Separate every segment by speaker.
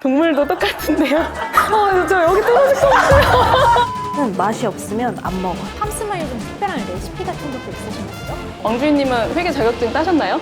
Speaker 1: 동물도 똑같은데요? 저 여기 떨어질 것 같아요.
Speaker 2: 맛이 없으면 안 먹어요.
Speaker 3: 팜스만의 좀 특별한 레시피 같은 것도 있으신가요?
Speaker 1: 왕주인님은 회계 자격증 따셨나요?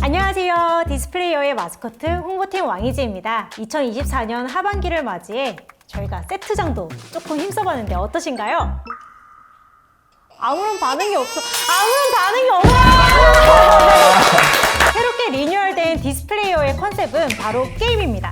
Speaker 3: 안녕하세요. 디스플레이어의 마스코트 홍보팀 왕이지입니다. 2024년 하반기를 맞이해 저희가 세트장도 조금 힘써봤는데 어떠신가요? 아무런 반응이 없어. 아무런 반응이 없어요. 새롭게 리뉴얼된 디스플레이어의 컨셉은 바로 게임입니다.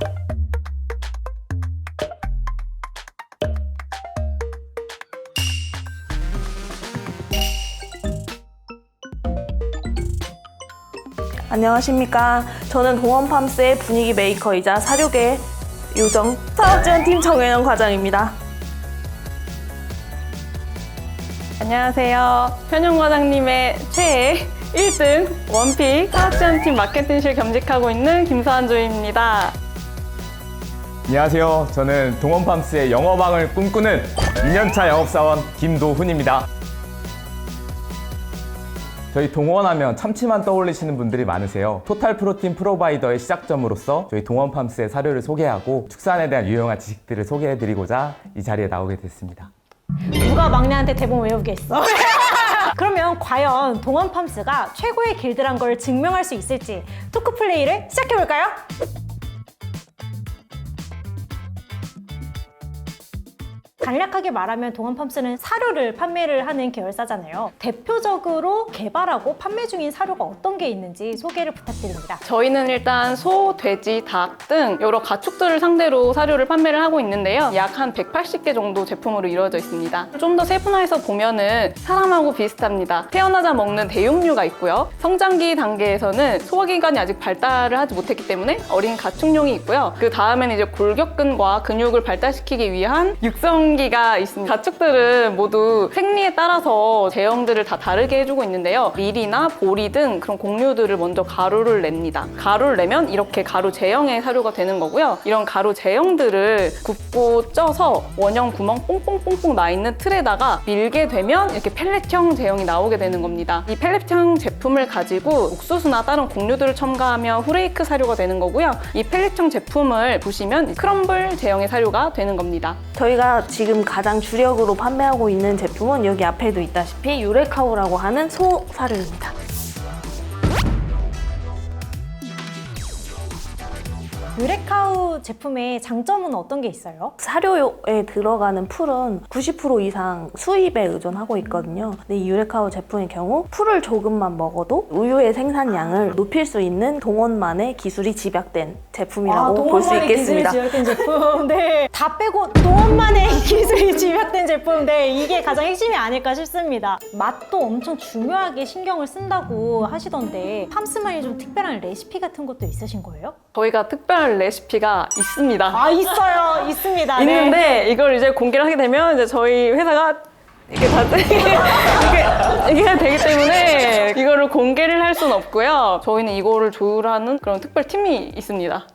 Speaker 2: 안녕하십니까. 저는 동원팜스의 분위기 메이커이자 사료계 요정 사업지원팀 정혜영 과장입니다.
Speaker 1: 안녕하세요. 현영 과장님의 최애 1등 원픽 사업지원팀 마케팅실 겸직하고 있는 김서한조입니다.
Speaker 4: 안녕하세요. 저는 동원팜스의 영어방을 꿈꾸는 2년차 영업사원 김도훈입니다. 저희 동원하면 참치만 떠올리시는 분들이 많으세요. 토탈 프로틴 프로바이더의 시작점으로서 저희 동원팜스의 사료를 소개하고 축산에 대한 유용한 지식들을 소개해드리고자 이 자리에 나오게 됐습니다.
Speaker 3: 누가 막내한테 대본 외우게 했어? 그러면 과연 동원팜스가 최고의 길드란 걸 증명할 수 있을지 토크 플레이를 시작해볼까요? 간략하게 말하면 동원팜스는 사료를 판매를 하는 계열사잖아요. 대표적으로 개발하고 판매 중인 사료가 어떤 게 있는지 소개를 부탁드립니다.
Speaker 1: 저희는 일단 소, 돼지, 닭 등 여러 가축들을 상대로 사료를 판매를 하고 있는데요. 약 한 180개 정도 제품으로 이루어져 있습니다. 좀 더 세분화해서 보면은 사람하고 비슷합니다. 태어나자 먹는 대용류가 있고요. 성장기 단계에서는 소화기관이 아직 발달을 하지 못했기 때문에 어린 가축용이 있고요. 그 다음에는 이제 골격근과 근육을 발달시키기 위한 육성기가 있습니다. 가축들은 모두 생리에 따라서 제형들을 다 다르게 해주고 있는데요. 밀이나 보리 등 그런 곡류들을 먼저 가루를 냅니다. 가루를 내면 이렇게 가루 제형의 사료가 되는 거고요. 이런 가루 제형들을 굽고 쪄서 원형 구멍 뽕뽕뽕뽕 나 있는 틀에다가 밀게 되면 이렇게 펠렛형 제형이 나오게 되는 겁니다. 이 펠렛형 제품을 가지고 옥수수나 다른 곡류들을 첨가하면 후레이크 사료가 되는 거고요. 이 펠렛형 제품을 보시면 크럼블 제형의 사료가 되는 겁니다.
Speaker 2: 저희가 지금 가장 주력으로 판매하고 있는 제품은 여기 앞에도 있다시피 유레카우라고 하는 소 사료입니다.
Speaker 3: 유레카우 제품의 장점은 어떤 게 있어요?
Speaker 2: 사료에 들어가는 풀은 90% 이상 수입에 의존하고 있거든요. 근데 이 유레카우 제품의 경우 풀을 조금만 먹어도 우유의 생산량을 높일 수 있는 동원만의 기술이 집약된 제품이라고 볼 수 있겠습니다.
Speaker 3: 기술이 집약된 제품. 네. 다 빼고 동원만의 기술이 집약된 제품. 네. 이게 가장 핵심이 아닐까 싶습니다. 맛도 엄청 중요하게 신경을 쓴다고 하시던데 팜스만이 좀 특별한 레시피 같은 것도 있으신 거예요?
Speaker 1: 저희가 특별한 레시피가 있습니다.
Speaker 3: 아, 있어요. 있습니다.
Speaker 1: 있는데
Speaker 3: 네.
Speaker 1: 이걸 이제 공개를 하게 되면 이제 저희 회사가 이게 다 이게 되기 때문에 이거를 공개를 할 수는 없고요. 저희는 이거를 조율하는 그런 특별 팀이 있습니다.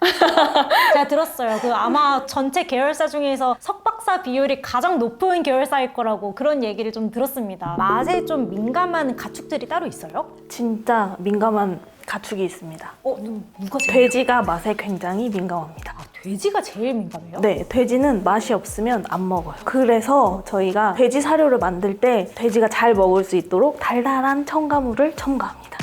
Speaker 3: 제가 들었어요. 아마 전체 계열사 중에서 석박사 비율이 가장 높은 계열사일 거라고 그런 얘기를 좀 들었습니다. 맛에 좀 민감한 가축들이 따로 있어요?
Speaker 2: 진짜 민감한 가축이 있습니다.
Speaker 3: 누가 제일?
Speaker 2: 돼지가 맛에 굉장히 민감합니다.
Speaker 3: 돼지가 제일 민감해요?
Speaker 2: 네, 돼지는 맛이 없으면 안 먹어요. 그래서 저희가 돼지 사료를 만들 때 돼지가 잘 먹을 수 있도록 달달한 첨가물을 첨가합니다.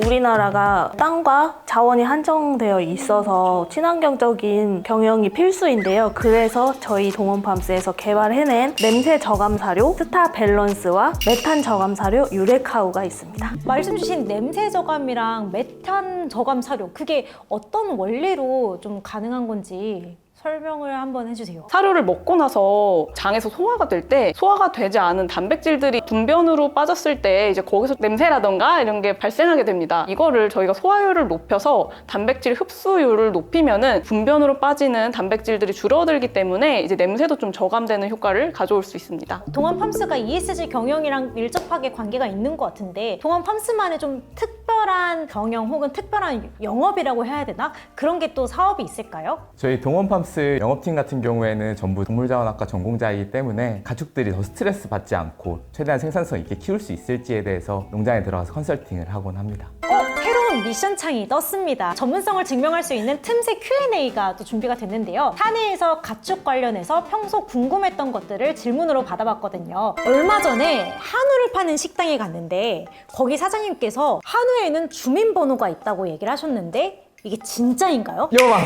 Speaker 2: 우리나라가 땅과 자원이 한정되어 있어서 친환경적인 경영이 필수인데요. 그래서 저희 동원팜스에서 개발해낸 냄새 저감 사료 스타 밸런스와 메탄 저감 사료 유레카우가 있습니다.
Speaker 3: 말씀 주신 냄새 저감이랑 메탄 저감 사료 그게 어떤 원리로 좀 가능한 건지 설명을 한번 해주세요.
Speaker 1: 사료를 먹고 나서 장에서 소화가 될 때 소화가 되지 않은 단백질들이 분변으로 빠졌을 때 이제 거기서 냄새라던가 이런 게 발생하게 됩니다. 이거를 저희가 소화율을 높여서 단백질 흡수율을 높이면은 분변으로 빠지는 단백질들이 줄어들기 때문에 이제 냄새도 좀 저감되는 효과를 가져올 수 있습니다.
Speaker 3: 동원팜스가 ESG 경영이랑 밀접하게 관계가 있는 것 같은데 동원팜스만의 좀 특별한 특별한 경영 혹은 특별한 영업이라고 해야 되나? 그런 게 또 사업이 있을까요?
Speaker 4: 저희 동원팜스 영업팀 같은 경우에는 전부 동물자원학과 전공자이기 때문에 가축들이 더 스트레스 받지 않고 최대한 생산성 있게 키울 수 있을지에 대해서 농장에 들어가서 컨설팅을 하곤 합니다.
Speaker 3: 새로운 미션 창이 떴습니다. 전문성을 증명할 수 있는 틈새 Q&A가 또 준비가 됐는데요. 사내에서 가축 관련해서 평소 궁금했던 것들을 질문으로 받아봤거든요. 얼마 전에 한우를 파는 식당에 갔는데 거기 사장님께서 한우에는 주민번호가 있다고 얘기를 하셨는데 이게 진짜인가요?
Speaker 4: 영업왕!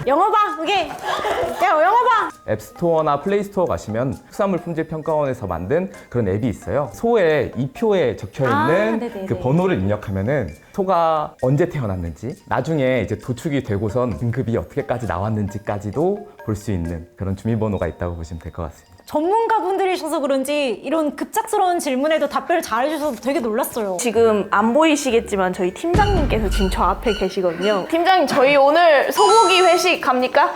Speaker 3: 영어봐! 그게! 야, 영어봐!
Speaker 4: 앱스토어나 플레이스토어 가시면 축산물 품질 평가원에서 만든 그런 앱이 있어요. 소의 이표에 적혀 있는
Speaker 3: 네네네.
Speaker 4: 그 번호를 입력하면은 소가 언제 태어났는지, 나중에 이제 도축이 되고선 등급이 어떻게까지 나왔는지까지도 볼 수 있는 그런 주민번호가 있다고 보시면 될 것 같습니다.
Speaker 3: 전문가분들이셔서 그런지 이런 급작스러운 질문에도 답변을 잘해주셔서 되게 놀랐어요.
Speaker 2: 지금 안 보이시겠지만 저희 팀장님께서 지금 저 앞에 계시거든요. 팀장님, 저희 오늘 소고기 회식 갑니까?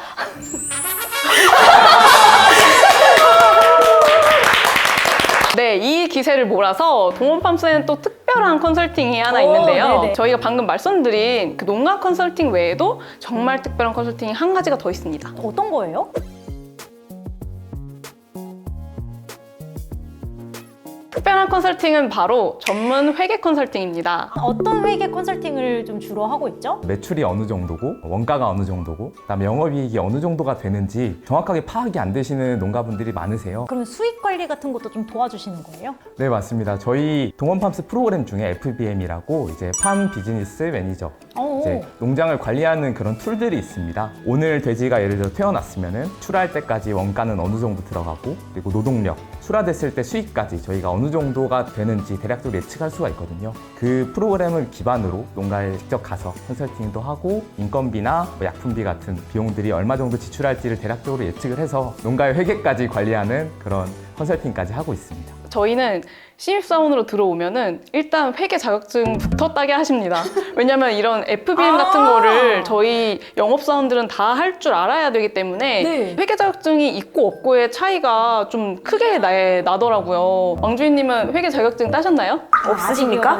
Speaker 1: 네, 이 기세를 몰아서 동원팜스에는 또 특별한 컨설팅이 하나 있는데요.
Speaker 3: 네네.
Speaker 1: 저희가 방금 말씀드린 그 농가 컨설팅 외에도 정말 특별한 컨설팅이 한 가지가 더 있습니다.
Speaker 3: 어떤 거예요?
Speaker 1: 특별한 컨설팅은 바로 전문 회계 컨설팅입니다.
Speaker 3: 어떤 회계 컨설팅을 좀 주로 하고 있죠?
Speaker 4: 매출이 어느 정도고, 원가가 어느 정도고, 그다음에 영업이익이 어느 정도가 되는지 정확하게 파악이 안 되시는 농가분들이 많으세요.
Speaker 3: 그럼 수익 관리 같은 것도 좀 도와주시는 거예요?
Speaker 4: 네, 맞습니다. 저희 동원팜스 프로그램 중에 FBM이라고 이제 팜 비즈니스 매니저, 이제 농장을 관리하는 그런 툴들이 있습니다. 오늘 돼지가 예를 들어 태어났으면은 출하할 때까지 원가는 어느 정도 들어가고, 그리고 노동력, 출하됐을 때 수익까지 저희가 어느 정도가 되는지 대략적으로 예측할 수가 있거든요. 그 프로그램을 기반으로 농가에 직접 가서 컨설팅도 하고, 인건비나 뭐 약품비 같은 비용들이 얼마 정도 지출할지를 대략적으로 예측을 해서 농가의 회계까지 관리하는 그런 컨설팅까지 하고 있습니다.
Speaker 1: 저희는 신입사원으로 들어오면은 일단 회계 자격증부터 따게 하십니다. 왜냐면 이런 FBM 같은 거를 저희 영업사원들은 다 할 줄 알아야 되기 때문에
Speaker 3: 네.
Speaker 1: 회계 자격증이 있고 없고의 차이가 좀 크게 나더라고요. 왕주인님은 회계 자격증 따셨나요?
Speaker 2: 없으십니까?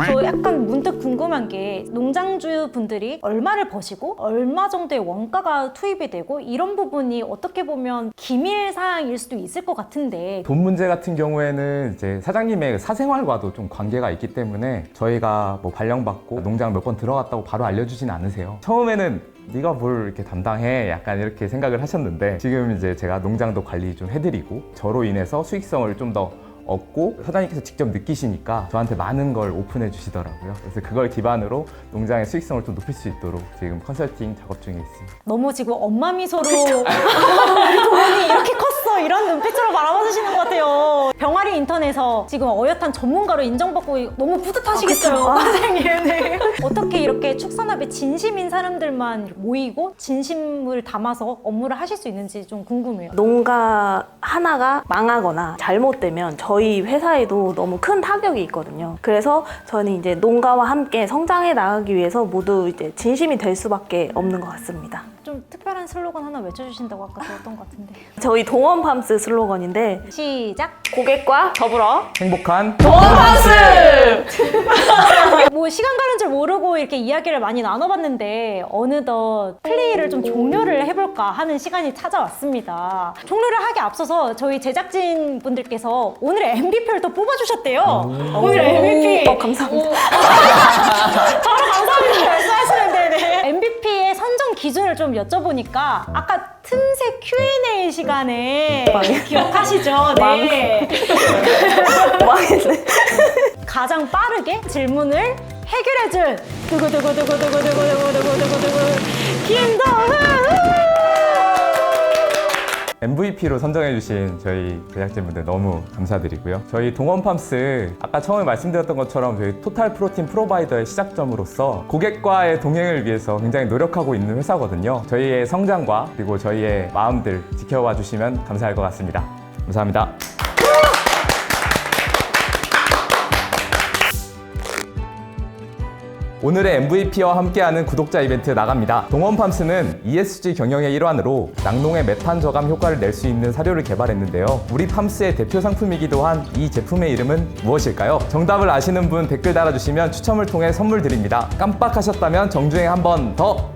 Speaker 3: 저 약간 문득 궁금한 게 농장주 분들이 얼마를 버시고 얼마 정도의 원가가 투입이 되고 이런 부분이 어떻게 보면 기밀 사항일 수도 있을 것 같은데
Speaker 4: 돈 문제 같은 경우에는 이제 사장님의 사생활과도 좀 관계가 있기 때문에 저희가 뭐 발령받고 농장 몇 번 들어갔다고 바로 알려주진 않으세요. 처음에는 네가 뭘 이렇게 담당해? 약간 이렇게 생각을 하셨는데 지금 이제 제가 농장도 관리 좀 해드리고 저로 인해서 수익성을 좀 더 얻고 사장님께서 직접 느끼시니까 저한테 많은 걸 오픈해 주시더라고요. 그래서 그걸 기반으로 농장의 수익성을 좀 높일 수 있도록 지금 컨설팅 작업 중에 있습니다.
Speaker 3: 너무 지금 엄마 미소로 우리 동원이 이렇게 컸어 이런 눈빛으로 바라봐 주시는 것 같아요. 병아리 인턴에서 지금 어엿한 전문가로 인정받고 너무 뿌듯하시겠어요. 사장님. 네. 어떻게 이렇게 축산업에 진심인 사람들만 모이고 진심을 담아서 업무를 하실 수 있는지 좀 궁금해요.
Speaker 2: 농가 하나가 망하거나 잘못되면 저희 회사에도 너무 큰 타격이 있거든요. 그래서 저는 이제 농가와 함께 성장해 나가기 위해서 모두 이제 진심이 될 수밖에 없는 것 같습니다.
Speaker 3: 좀 특별한 슬로건 하나 외쳐주신다고 아까 들었던 것 같은데.
Speaker 2: 저희 동원팜스 슬로건인데
Speaker 3: 시작!
Speaker 2: 고객과
Speaker 1: 더불어
Speaker 4: 행복한
Speaker 1: 동원팜스!
Speaker 3: 뭐 시간 가는 줄 모르고 이렇게 이야기를 많이 나눠봤는데 어느덧 플레이를 좀 종료를 해볼까 하는 시간이 찾아왔습니다. 종료를 하기 앞서서 저희 제작진 분들께서 오늘의 MVP를 또 뽑아주셨대요. 오늘의 MVP.
Speaker 2: 감사합니다.
Speaker 3: 바로 감사합니다 말씀하시는데 네. MVP의 선정 기준을 좀 여쭤보니까 아까 틈새 Q&A 시간에 기억하시죠? 네.
Speaker 2: 망했네.
Speaker 3: 가장 빠르게 질문을 해결해준 두구두구두구두구두구두구두구두구 김동훈.
Speaker 4: MVP로 선정해주신 저희 제작진분들 너무 감사드리고요. 저희 동원팜스 아까 처음에 말씀드렸던 것처럼 저희 토탈 프로틴 프로바이더의 시작점으로서 고객과의 동행을 위해서 굉장히 노력하고 있는 회사거든요. 저희의 성장과 그리고 저희의 마음들 지켜봐 주시면 감사할 것 같습니다. 감사합니다. 오늘의 MVP와 함께하는 구독자 이벤트 나갑니다. 동원팜스는 ESG 경영의 일환으로 낙농의 메탄 저감 효과를 낼 수 있는 사료를 개발했는데요. 우리 팜스의 대표 상품이기도 한 이 제품의 이름은 무엇일까요? 정답을 아시는 분 댓글 달아주시면 추첨을 통해 선물 드립니다. 깜빡하셨다면 정주행 한 번 더!